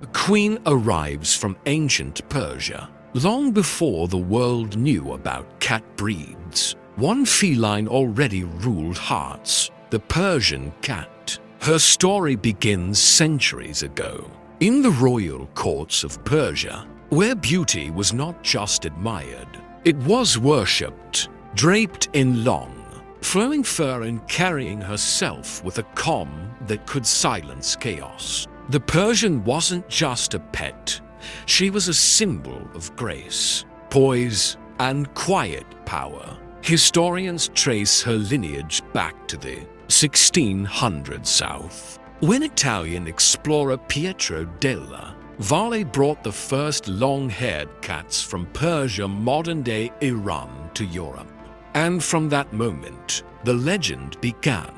A queen arrives from ancient Persia. Long before the world knew about cat breeds, one feline already ruled hearts, the Persian cat. Her story begins centuries ago, in the royal courts of Persia, where beauty was not just admired, it was worshipped. Draped in long, flowing fur and carrying herself with a calm that could silence chaos, the Persian wasn't just a pet, she was a symbol of grace, poise, and quiet power. Historians trace her lineage back to the 1600s South, when Italian explorer Pietro della Valle brought the first long-haired cats from Persia, modern-day Iran, to Europe. And from that moment, the legend began.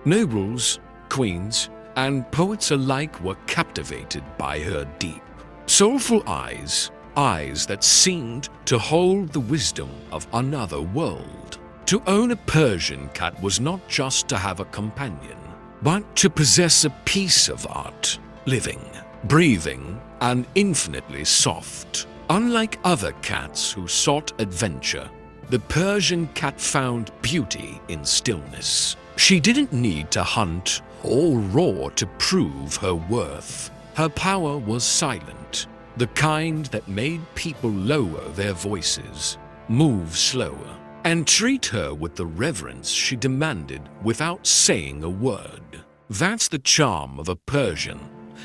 Nobles, queens, and poets alike were captivated by her deep, soulful eyes that seemed to hold the wisdom of another world. To own a Persian cat was not just to have a companion, but to possess a piece of art, living, breathing, and infinitely soft. Unlike other cats who sought adventure, the Persian cat found beauty in stillness. She didn't need to hunt or roar to prove her worth. Her power was silent, the kind that made people lower their voices, move slower, and treat her with the reverence she demanded without saying a word. That's the charm of a Persian.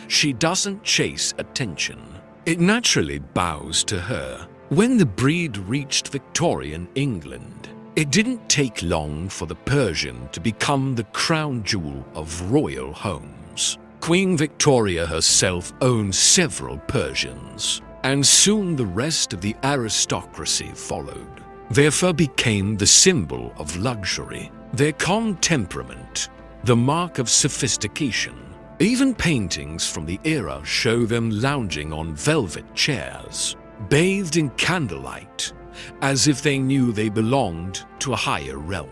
She doesn't chase attention. It naturally bows to her. When the breed reached Victorian England, it didn't take long for the Persian to become the crown jewel of royal homes. Queen Victoria herself owned several Persians, and soon the rest of the aristocracy followed. Their fur became the symbol of luxury, their calm temperament, the mark of sophistication. Even paintings from the era show them lounging on velvet chairs, bathed in candlelight, as if they knew they belonged to a higher realm.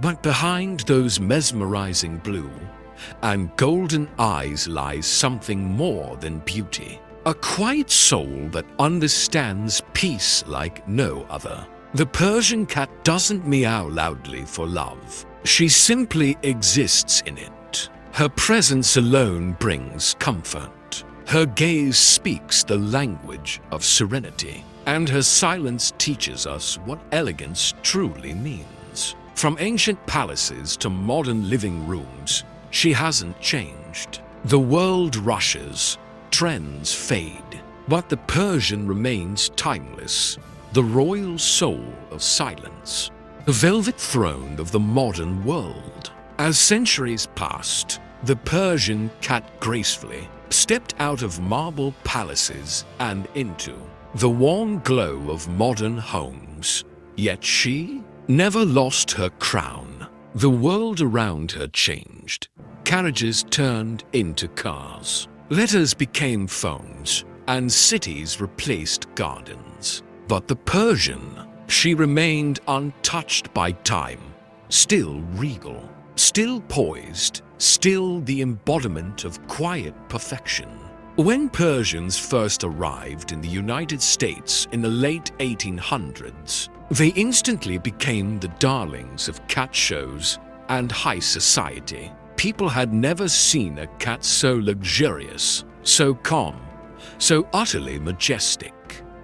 But behind those mesmerizing blue and golden eyes lies something more than beauty, a quiet soul that understands peace like no other. The Persian cat doesn't meow loudly for love. She simply exists in it. Her presence alone brings comfort. Her gaze speaks the language of serenity, and her silence teaches us what elegance truly means. From ancient palaces to modern living rooms, she hasn't changed. The world rushes, trends fade, but the Persian remains timeless, the royal soul of silence, the velvet throne of the modern world. As centuries passed, the Persian cat gracefully stepped out of marble palaces and into the warm glow of modern homes. Yet she never lost her crown. The world around her changed. Carriages turned into cars. Letters became phones, and cities replaced gardens. But the Persian, she remained untouched by time, still regal, still poised, still the embodiment of quiet perfection. When Persians first arrived in the United States in the late 1800s, they instantly became the darlings of cat shows and high society. People had never seen a cat so luxurious, so calm, so utterly majestic.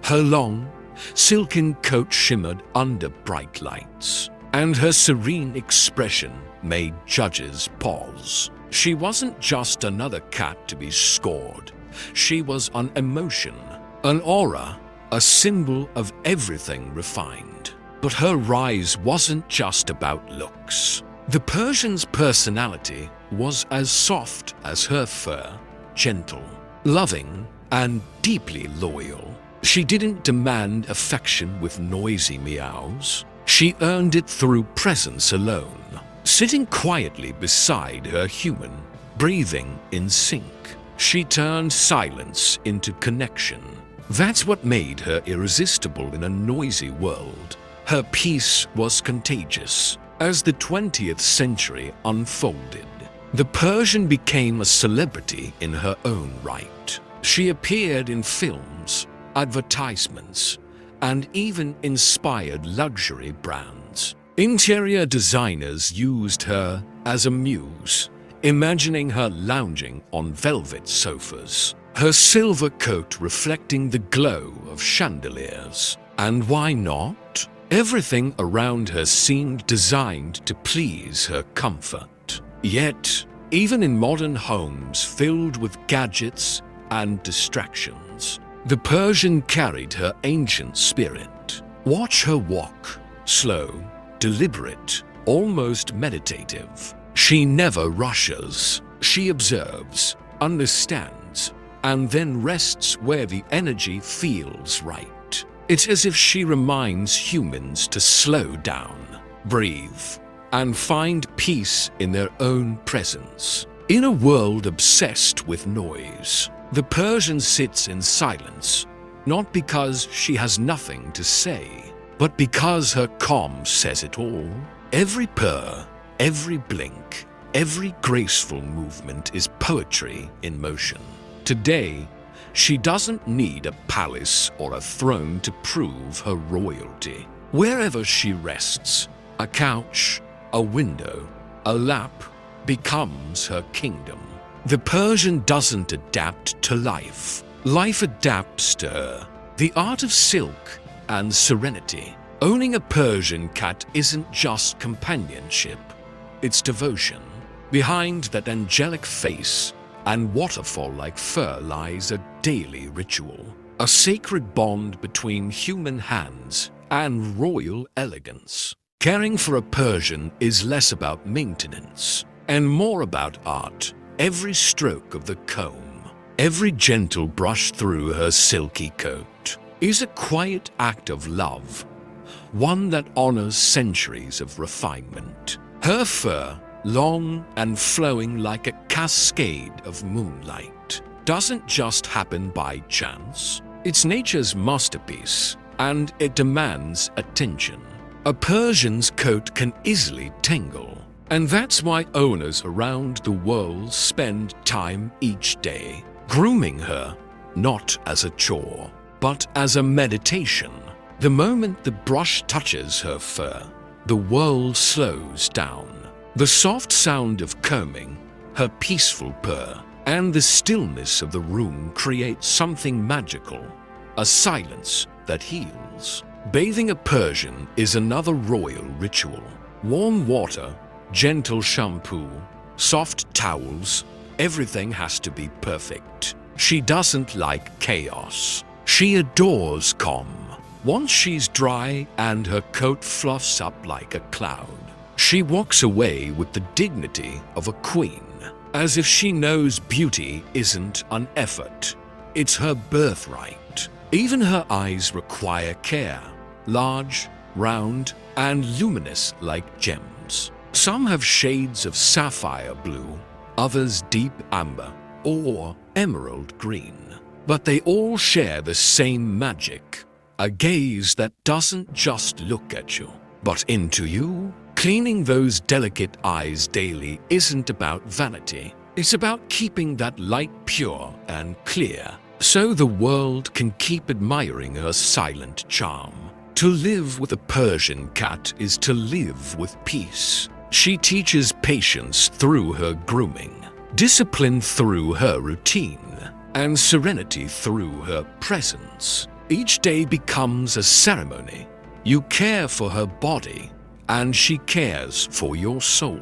Her long, silken coat shimmered under bright lights, and her serene expression made judges pause. She wasn't just another cat to be scored. She was an emotion, an aura, a symbol of everything refined. But her rise wasn't just about looks. The Persian's personality was as soft as her fur, gentle, loving, and deeply loyal. She didn't demand affection with noisy meows. She earned it through presence alone, sitting quietly beside her human, breathing in sync. She turned silence into connection. That's what made her irresistible in a noisy world. Her peace was contagious. As the 20th century unfolded, the Persian became a celebrity in her own right. She appeared in films, advertisements, and even inspired luxury brands. Interior designers used her as a muse, imagining her lounging on velvet sofas, her silver coat reflecting the glow of chandeliers. And why not? Everything around her seemed designed to please her comfort. Yet, even in modern homes filled with gadgets and distractions, the Persian carried her ancient spirit. Watch her walk, slow, deliberate, almost meditative. She never rushes. She observes, understands, and then rests where the energy feels right. It's as if she reminds humans to slow down, breathe, and find peace in their own presence. In a world obsessed with noise, the Persian sits in silence, not because she has nothing to say, but because her calm says it all. Every purr, every blink, every graceful movement is poetry in motion. Today, she doesn't need a palace or a throne to prove her royalty. Wherever she rests, a couch, a window, a lap becomes her kingdom. The Persian doesn't adapt to life. Life adapts to her. The art of silk and serenity. Owning a Persian cat isn't just companionship, it's devotion. Behind that angelic face and waterfall-like fur lies a daily ritual, a sacred bond between human hands and royal elegance. Caring for a Persian is less about maintenance and more about art. Every stroke of the comb, every gentle brush through her silky coat is a quiet act of love, one that honors centuries of refinement. Her fur, long and flowing like a cascade of moonlight, doesn't just happen by chance. It's nature's masterpiece, and it demands attention. A Persian's coat can easily tangle, and that's why owners around the world spend time each day grooming her, not as a chore, but as a meditation. The moment the brush touches her fur, the world slows down. The soft sound of combing, her peaceful purr, and the stillness of the room create something magical, a silence that heals. Bathing a Persian is another royal ritual. Warm water, gentle shampoo, soft towels, everything has to be perfect. She doesn't like chaos. She adores calm. Once she's dry and her coat fluffs up like a cloud, she walks away with the dignity of a queen, as if she knows beauty isn't an effort, it's her birthright. Even her eyes require care, large, round, and luminous like gems. Some have shades of sapphire blue, others deep amber or emerald green, but they all share the same magic, a gaze that doesn't just look at you, but into you. Cleaning those delicate eyes daily isn't about vanity. It's about keeping that light pure and clear, so the world can keep admiring her silent charm. To live with a Persian cat is to live with peace. She teaches patience through her grooming, discipline through her routine, and serenity through her presence. Each day becomes a ceremony. You care for her body, and she cares for your soul.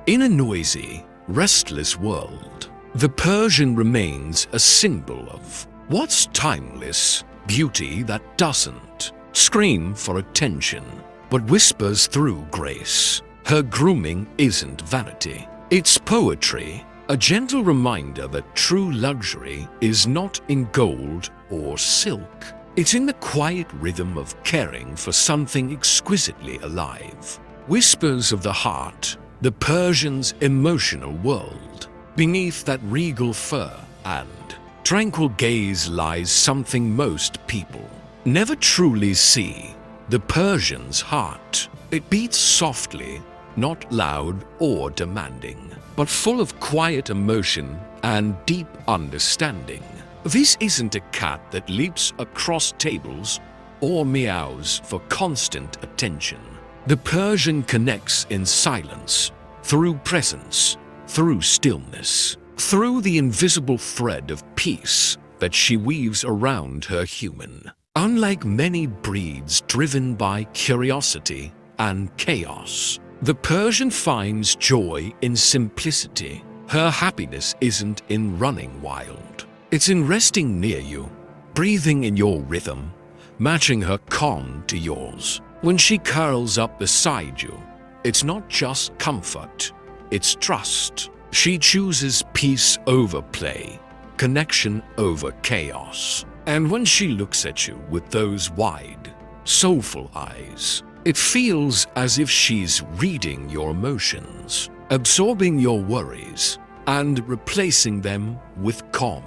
In a noisy, restless world, the Persian remains a symbol of what's timeless, beauty that doesn't scream for attention, but whispers through grace. Her grooming isn't vanity, it's poetry, a gentle reminder that true luxury is not in gold or silk. It's in the quiet rhythm of caring for something exquisitely alive. Whispers of the heart, the Persian's emotional world. Beneath that regal fur and tranquil gaze lies something most people never truly see. The Persian's heart. It beats softly, not loud or demanding, but full of quiet emotion and deep understanding. This isn't a cat that leaps across tables or meows for constant attention. The Persian connects in silence, through presence, through stillness, through the invisible thread of peace that she weaves around her human. Unlike many breeds driven by curiosity and chaos, the Persian finds joy in simplicity. Her happiness isn't in running wild. It's in resting near you, breathing in your rhythm, matching her calm to yours. When she curls up beside you, it's not just comfort, it's trust. She chooses peace over play, connection over chaos. And when she looks at you with those wide, soulful eyes, it feels as if she's reading your emotions, absorbing your worries, and replacing them with calm.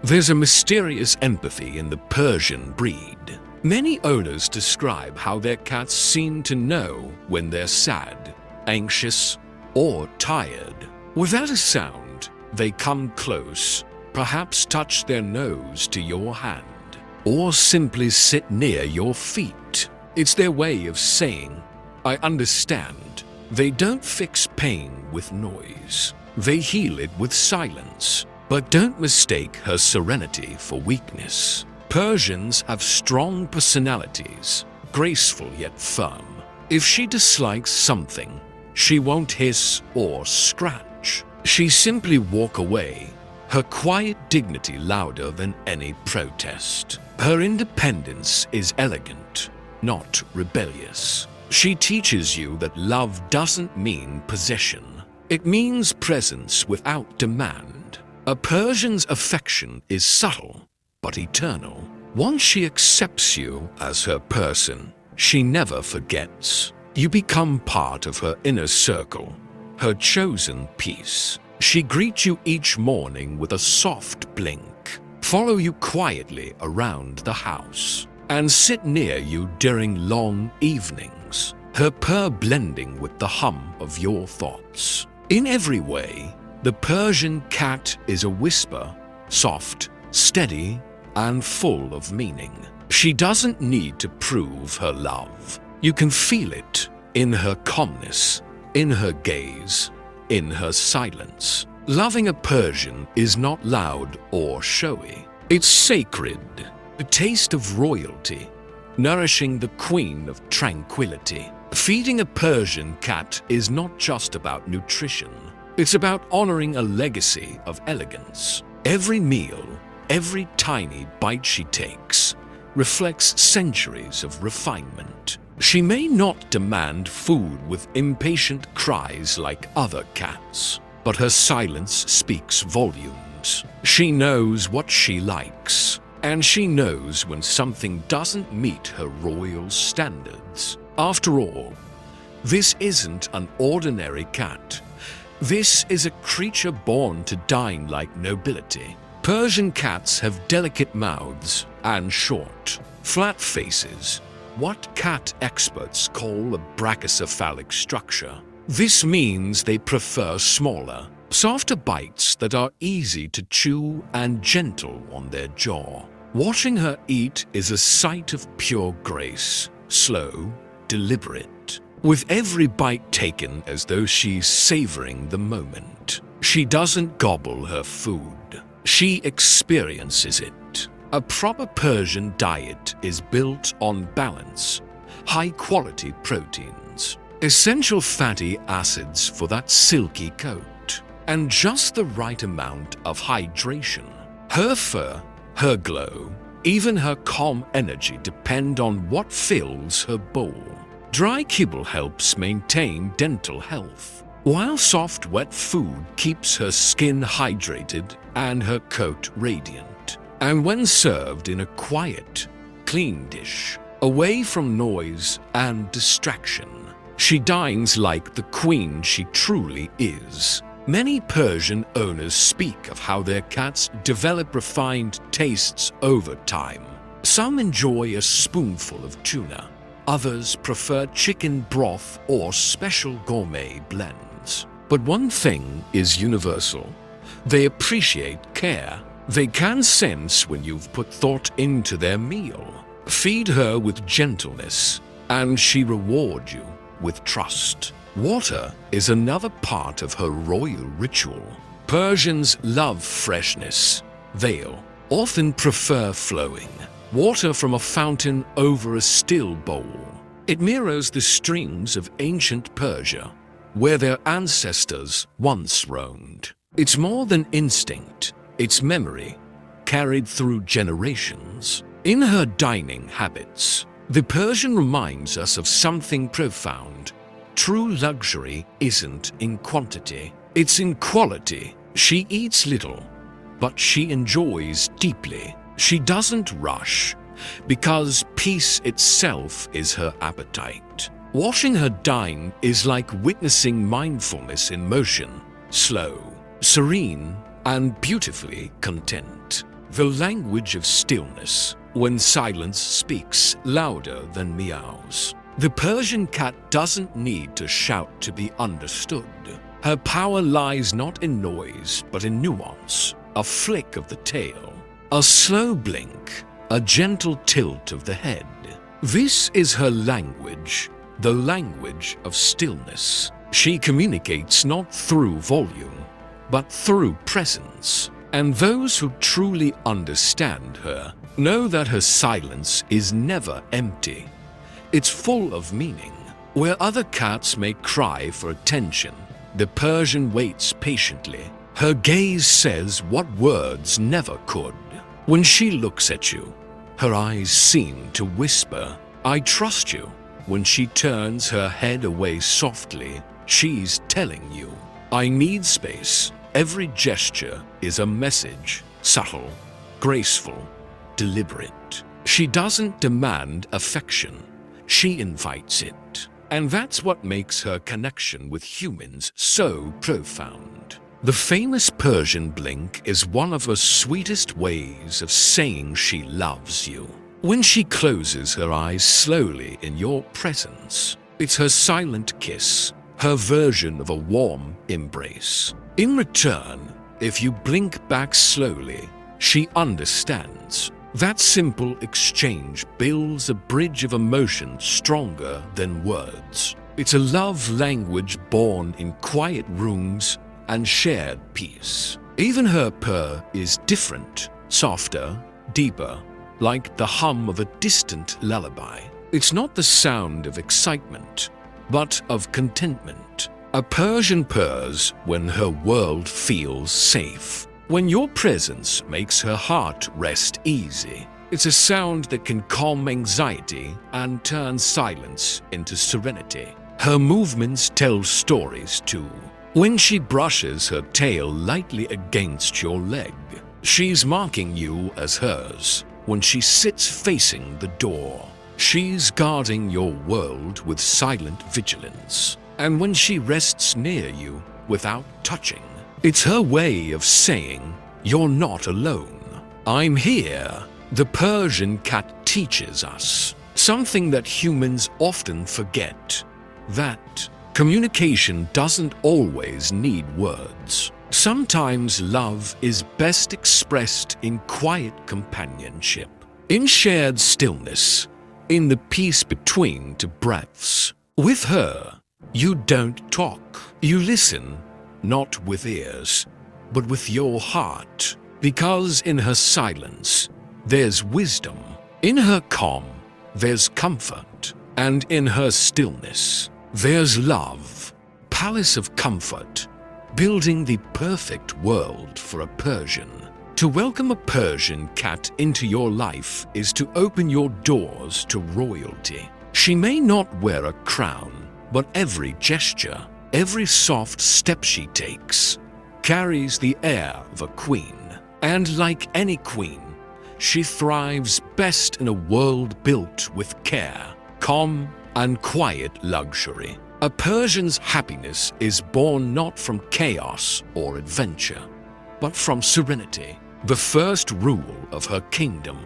There's a mysterious empathy in the Persian breed. Many owners describe how their cats seem to know when they're sad, anxious, or tired. Without a sound, they come close, perhaps touch their nose to your hand, or simply sit near your feet. It's their way of saying, "I understand." They don't fix pain with noise. They heal it with silence. But don't mistake her serenity for weakness. Persians have strong personalities, graceful yet firm. If she dislikes something, she won't hiss or scratch. She simply walk away, her quiet dignity louder than any protest. Her independence is elegant, not rebellious. She teaches you that love doesn't mean possession. It means presence without demand. A Persian's affection is subtle, but eternal. Once she accepts you as her person, she never forgets. You become part of her inner circle, her chosen piece. She greets you each morning with a soft blink, follow you quietly around the house, and sit near you during long evenings, her purr blending with the hum of your thoughts. In every way, the Persian cat is a whisper, soft, steady, and full of meaning. She doesn't need to prove her love. You can feel it in her calmness, in her gaze, in her silence. Loving a Persian is not loud or showy. It's sacred, a taste of royalty, nourishing the queen of tranquility. Feeding a Persian cat is not just about nutrition. It's about honoring a legacy of elegance. Every meal, every tiny bite she takes, reflects centuries of refinement. She may not demand food with impatient cries like other cats, but her silence speaks volumes. She knows what she likes, and she knows when something doesn't meet her royal standards. After all, this isn't an ordinary cat. This is a creature born to dine like nobility. Persian cats have delicate mouths and short, flat faces, what cat experts call a brachycephalic structure. This means they prefer smaller, softer bites that are easy to chew and gentle on their jaw. Watching her eat is a sight of pure grace, slow, deliberate, with every bite taken as though she's savoring the moment. She doesn't gobble her food. She experiences it. A proper Persian diet is built on balance, high-quality proteins, essential fatty acids for that silky coat, and just the right amount of hydration. Her fur, her glow, even her calm energy depend on what fills her bowl. Dry kibble helps maintain dental health, while soft, wet food keeps her skin hydrated and her coat radiant. And when served in a quiet, clean dish, away from noise and distraction, she dines like the queen she truly is. Many Persian owners speak of how their cats develop refined tastes over time. Some enjoy a spoonful of tuna. Others prefer chicken broth or special gourmet blends. But one thing is universal. They appreciate care They can sense when you've put thought into their meal. Feed her with gentleness, and she reward you with trust. Water is another part of her royal ritual. Persians love freshness. They'll often prefer flowing water from a fountain over a still bowl. It mirrors the streams of ancient Persia, where their ancestors once roamed. It's more than instinct, it's memory, carried through generations. In her dining habits, the Persian reminds us of something profound. True luxury isn't in quantity, it's in quality. She eats little, but she enjoys deeply. She doesn't rush, because peace itself is her appetite. Watching her dine is like witnessing mindfulness in motion, slow, serene, and beautifully content. The language of stillness, when silence speaks louder than meows. The Persian cat doesn't need to shout to be understood. Her power lies not in noise, but in nuance. A flick of the tail, a slow blink, a gentle tilt of the head. This is her language, the language of stillness. She communicates not through volume, but through presence. And those who truly understand her know that her silence is never empty. It's full of meaning. Where other cats may cry for attention, the Persian waits patiently. Her gaze says what words never could. When she looks at you, her eyes seem to whisper, "I trust you." When she turns her head away softly, she's telling you, "I need space." Every gesture is a message, subtle, graceful, deliberate. She doesn't demand affection, she invites it. And that's what makes her connection with humans so profound. The famous Persian blink is one of her sweetest ways of saying she loves you. When she closes her eyes slowly in your presence, it's her silent kiss, her version of a warm embrace. In return, if you blink back slowly, she understands. That simple exchange builds a bridge of emotion stronger than words. It's a love language born in quiet rooms and shared peace. Even her purr is different, softer, deeper, like the hum of a distant lullaby. It's not the sound of excitement, but of contentment. A Persian purrs when her world feels safe, when your presence makes her heart rest easy. It's a sound that can calm anxiety and turn silence into serenity. Her movements tell stories too. When she brushes her tail lightly against your leg, she's marking you as hers. When she sits facing the door, she's guarding your world with silent vigilance. And when she rests near you without touching, it's her way of saying, "You're not alone. I'm here." The Persian cat teaches us something that humans often forget, that communication doesn't always need words. Sometimes love is best expressed in quiet companionship, in shared stillness, in the peace between two breaths. With her, you don't talk. You listen, not with ears, but with your heart. Because in her silence, there's wisdom. In her calm, there's comfort. And in her stillness, there's love. Palace of comfort, building the perfect world for a Persian. To welcome a Persian cat into your life is to open your doors to royalty. She may not wear a crown, but every gesture, every soft step she takes, carries the air of a queen. And like any queen, she thrives best in a world built with care, calm, and quiet luxury. A Persian's happiness is born not from chaos or adventure, but from serenity. The first rule of her kingdom,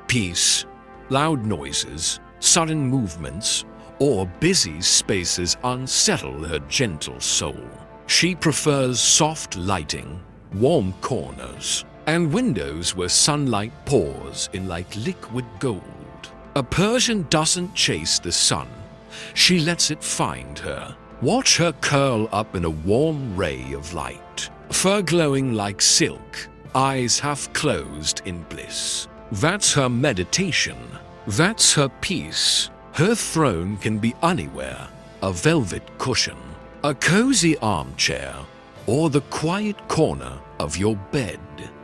peace, loud noises, sudden movements, or busy spaces unsettle her gentle soul. She prefers soft lighting, warm corners, and windows where sunlight pours in like liquid gold. A Persian doesn't chase the sun, she lets it find her. Watch her curl up in a warm ray of light, fur glowing like silk, eyes half closed in bliss. That's her meditation, that's her peace. Her throne can be anywhere, a velvet cushion, a cozy armchair, or the quiet corner of your bed.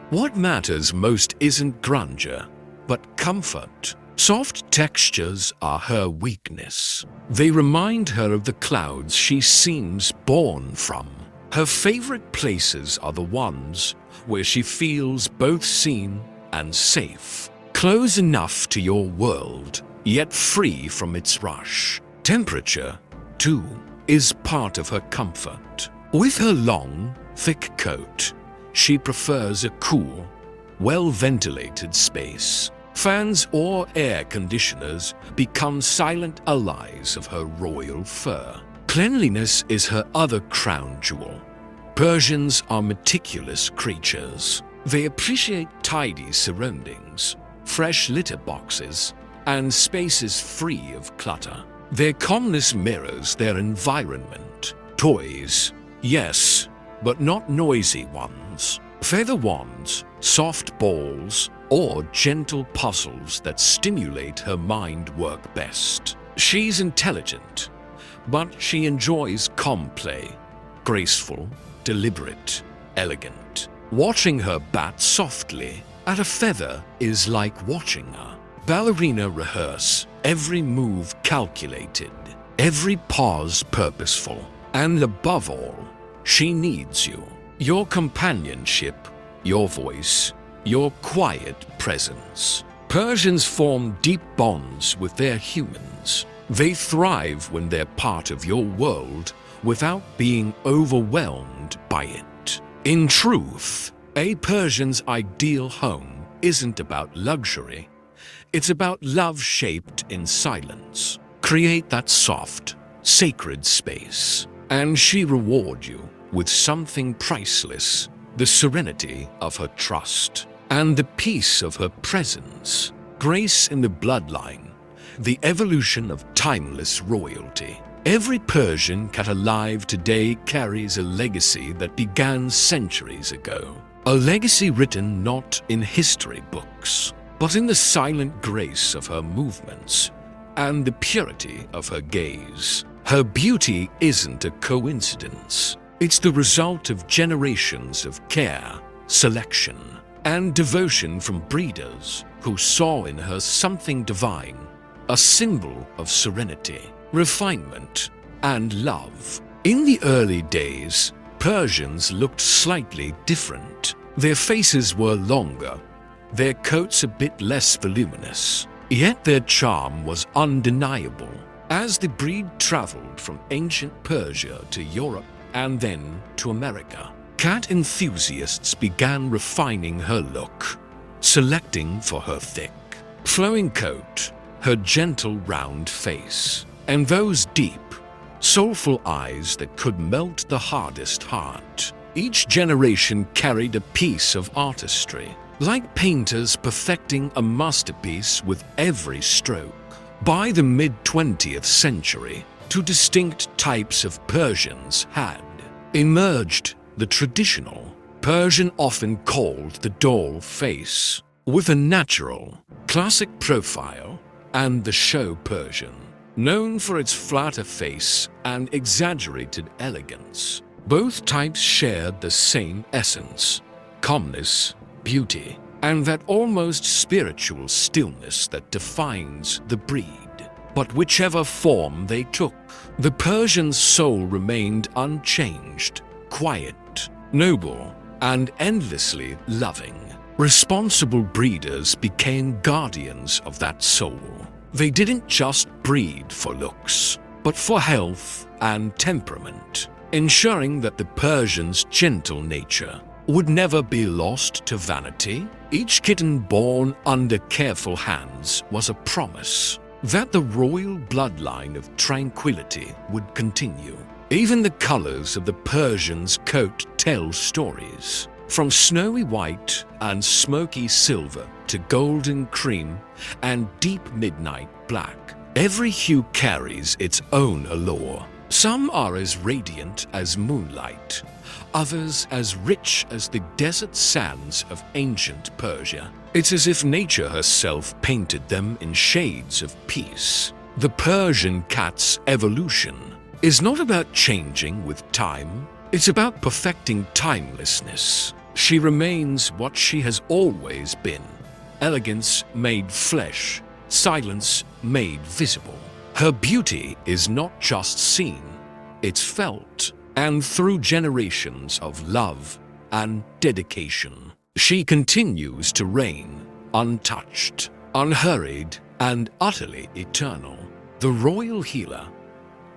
What matters most isn't grandeur, but comfort. Soft textures are her weakness. They remind her of the clouds she seems born from. Her favorite places are the ones where she feels both seen and safe, close enough to your world, yet free from its rush. Temperature, too, is part of her comfort. With her long, thick coat, she prefers a cool, well-ventilated space. Fans or air conditioners become silent allies of her royal fur. Cleanliness is her other crown jewel. Persians are meticulous creatures. They appreciate tidy surroundings, fresh litter boxes, and spaces free of clutter. Their calmness mirrors their environment. Toys, yes, but not noisy ones. Feather wands, soft balls, or gentle puzzles that stimulate her mind work best. She's intelligent, but she enjoys calm play, graceful, deliberate, elegant. Watching her bat softly at a feather is like watching a ballerina rehearse, every move calculated, every pause purposeful, and above all, she needs you. Your companionship, your voice, your quiet presence. Persians form deep bonds with their humans. They thrive when they're part of your world without being overwhelmed by it. In truth, a Persian's ideal home isn't about luxury. It's about love shaped in silence. Create that soft, sacred space, and she reward you with something priceless, the serenity of her trust and the peace of her presence, grace in the bloodline, the evolution of timeless royalty. Every Persian cat alive today carries a legacy that began centuries ago. A legacy written not in history books, but in the silent grace of her movements and the purity of her gaze. Her beauty isn't a coincidence. It's the result of generations of care, selection, and devotion from breeders who saw in her something divine, a symbol of serenity, refinement, and love. In the early days, Persians looked slightly different. Their faces were longer, their coats a bit less voluminous, yet their charm was undeniable. As the breed traveled from ancient Persia to Europe and then to America, cat enthusiasts began refining her look, selecting for her thick, flowing coat, her gentle round face, and those deep, soulful eyes that could melt the hardest heart. Each generation carried a piece of artistry, like painters perfecting a masterpiece with every stroke. By the mid-20th century, two distinct types of Persians had emerged: the traditional Persian, often called the doll face, with a natural, classic profile, and the show Persian, known for its flatter face and exaggerated elegance. Both types shared the same essence: calmness, beauty, and that almost spiritual stillness that defines the breed. But whichever form they took, the Persian soul remained unchanged, quiet, noble, and endlessly loving. Responsible breeders became guardians of that soul. They didn't just breed for looks, but for health and temperament, ensuring that the Persian's gentle nature would never be lost to vanity. Each kitten born under careful hands was a promise that the royal bloodline of tranquility would continue. Even the colors of the Persian's coat tell stories. From snowy white and smoky silver to golden cream and deep midnight black, every hue carries its own allure. Some are as radiant as moonlight, others as rich as the desert sands of ancient Persia. It's as if nature herself painted them in shades of peace. The Persian cat's evolution is not about changing with time, it's about perfecting timelessness. She remains what she has always been: elegance made flesh, silence made visible. Her beauty is not just seen, it's felt, and through generations of love and dedication, she continues to reign, untouched, unhurried, and utterly eternal. The royal healer.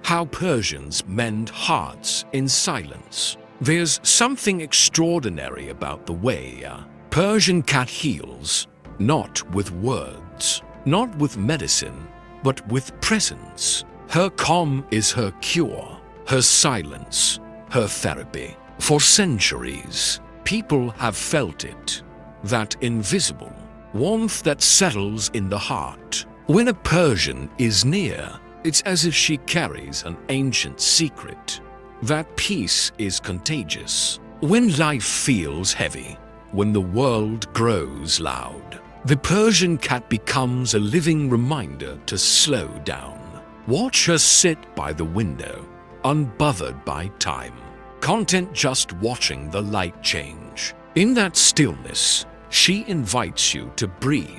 How Persians mend hearts in silence. There's something extraordinary about the way a Persian cat heals, not with words, not with medicine, but with presence. Her calm is her cure, her silence, her therapy. For centuries, people have felt it, that invisible warmth that settles in the heart. When a Persian is near, it's as if she carries an ancient secret. That peace is contagious. When life feels heavy, when the world grows loud, the Persian cat becomes a living reminder to slow down. Watch her sit by the window, unbothered by time, content just watching the light change. In that stillness, she invites you to breathe.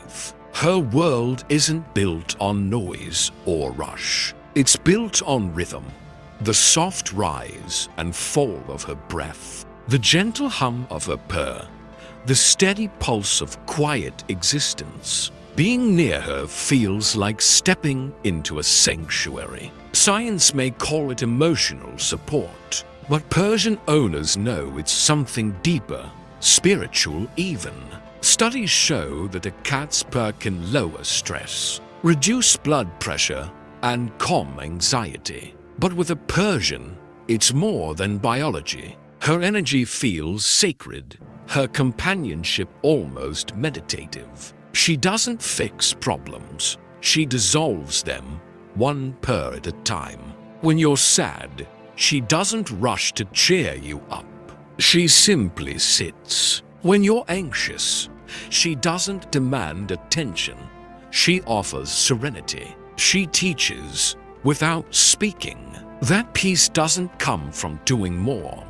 Her world isn't built on noise or rush. It's built on rhythm. The soft rise and fall of her breath, the gentle hum of her purr, the steady pulse of quiet existence. Being near her feels like stepping into a sanctuary. Science may call it emotional support, but Persian owners know it's something deeper, spiritual even. Studies show that a cat's purr can lower stress, reduce blood pressure, and calm anxiety. But with a Persian, it's more than biology. Her energy feels sacred, her companionship almost meditative. She doesn't fix problems, she dissolves them, one purr at a time. When you're sad, she doesn't rush to cheer you up. She simply sits. When you're anxious, she doesn't demand attention. She offers serenity. She teaches without speaking. That peace doesn't come from doing more,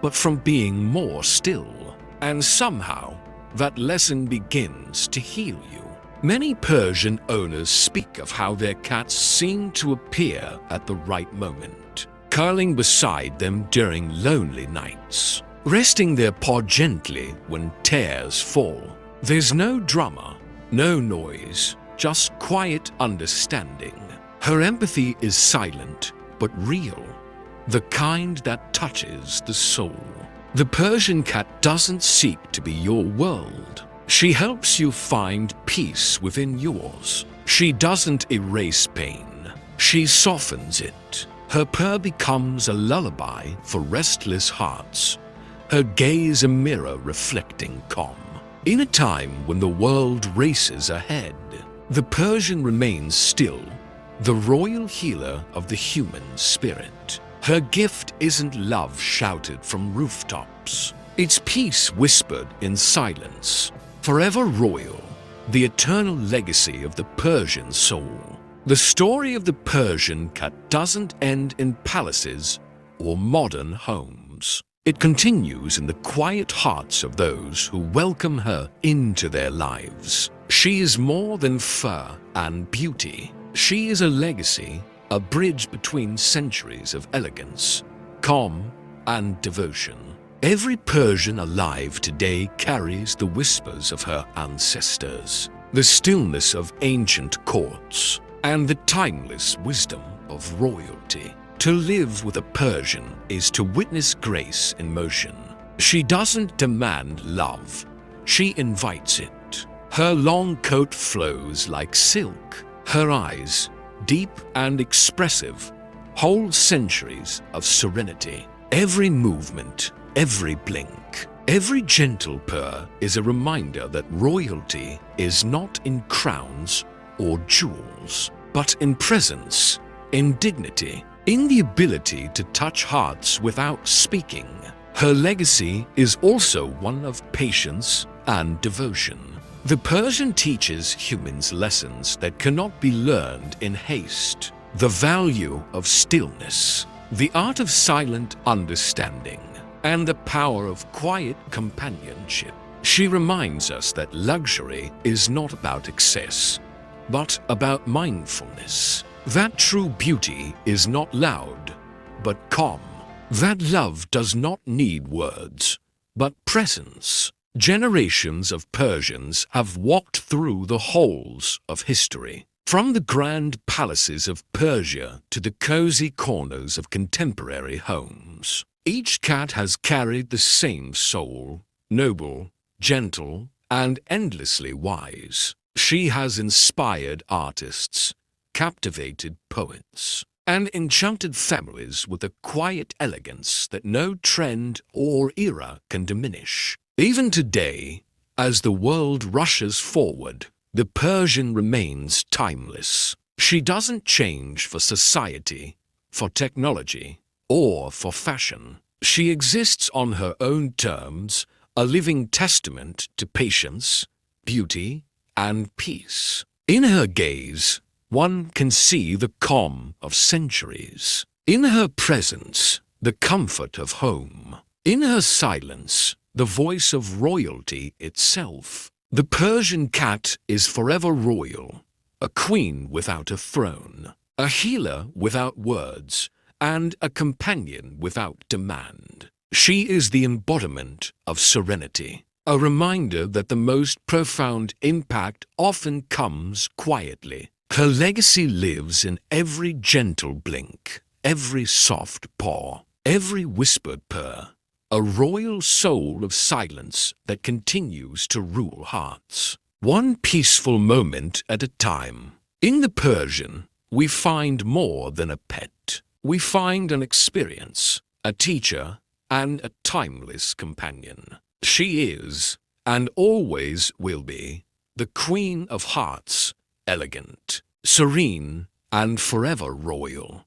but from being more still. And somehow, that lesson begins to heal you. Many Persian owners speak of how their cats seem to appear at the right moment, curling beside them during lonely nights, resting their paw gently when tears fall. There's no drama, no noise, just quiet understanding. Her empathy is silent but real, the kind that touches the soul. The Persian cat doesn't seek to be your world. She helps you find peace within yours. She doesn't erase pain. She softens it. Her purr becomes a lullaby for restless hearts, her gaze a mirror reflecting calm. In a time when the world races ahead, the Persian remains still, the royal healer of the human spirit. Her gift isn't love shouted from rooftops. It's peace whispered in silence. Forever royal, the eternal legacy of the Persian soul. The story of the Persian cat doesn't end in palaces or modern homes. It continues in the quiet hearts of those who welcome her into their lives. She is more than fur and beauty. She is a legacy, a bridge between centuries of elegance, calm, and devotion. Every Persian alive today carries the whispers of her ancestors, the stillness of ancient courts, and the timeless wisdom of royalty. To live with a Persian is to witness grace in motion. She doesn't demand love, she invites it. Her long coat flows like silk. Her eyes, deep and expressive, hold centuries of serenity. Every movement, every blink, Every gentle purr is a reminder that royalty is not in crowns or jewels, but in presence, in dignity, in the ability to touch hearts without speaking. Her legacy is also one of patience and devotion. The Persian teaches humans lessons that cannot be learned in haste. The value of stillness, the art of silent understanding, and the power of quiet companionship. She reminds us that luxury is not about excess, but about mindfulness. That true beauty is not loud, but calm. That love does not need words, but presence. Generations of Persians have walked through the halls of history, from the grand palaces of Persia to the cozy corners of contemporary homes. Each cat has carried the same soul, noble, gentle, and endlessly wise. She has inspired artists, captivated poets, and enchanted families with a quiet elegance that no trend or era can diminish. Even today, as the world rushes forward, the Persian remains timeless. She doesn't change for society, for technology, or for fashion. She exists on her own terms, a living testament to patience, beauty, and peace. In her gaze, one can see the calm of centuries. In her presence, the comfort of home. In her silence, the voice of royalty itself. The Persian cat is forever royal, a queen without a throne, a healer without words, and a companion without demand. She is the embodiment of serenity, a reminder that the most profound impact often comes quietly. Her legacy lives in every gentle blink, every soft paw, every whispered purr, a royal soul of silence that continues to rule hearts. One peaceful moment at a time. In the Persian, we find more than a pet. We find an experience, a teacher, and a timeless companion. She is, and always will be, the Queen of Hearts, elegant, serene, and forever royal.